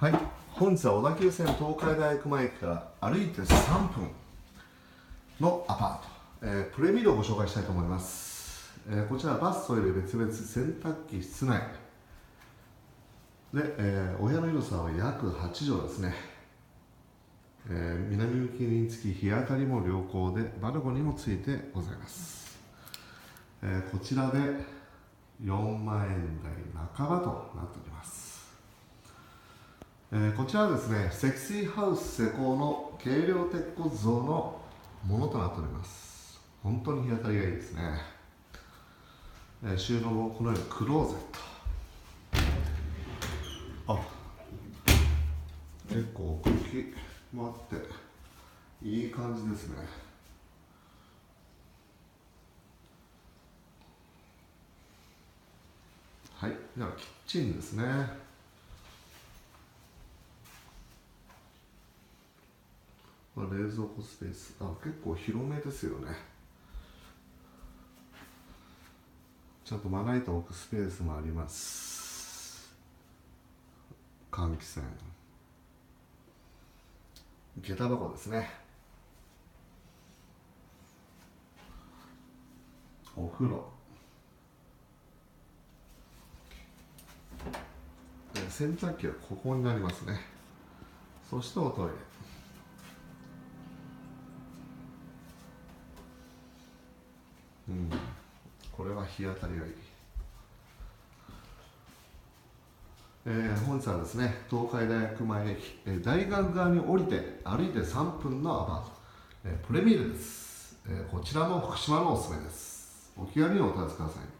はい、本日は小田急線東海大学前駅から歩いて3分のアパート、プレミルをご紹介したいと思います。こちらバス、トイレ別々、洗濯機室内で、お部屋の広さは約8畳ですね。南向きにつき日当たりも良好でバルコニーもついてございます。こちらで4万円台半ばとなっております。こちらはですね、積水ハウス施工の軽量鉄骨造のものとなっております。本当に日当たりがいいですね。収納もこのようにクローゼット、結構奥行きもあっていい感じですね。はい、ではキッチンですね。冷蔵庫スペース、結構広めですよね。ちゃんとまな板を置くスペースもあります。換気扇、下駄箱ですね。お風呂、洗濯機はここになりますね。そしておトイレ、これは日当たりがいい。本日はですね、東海大学前駅、大学側に降りて歩いて3分のアパート、プレミルです。こちらも福島のおすすめです。お気軽にお問い合わせください。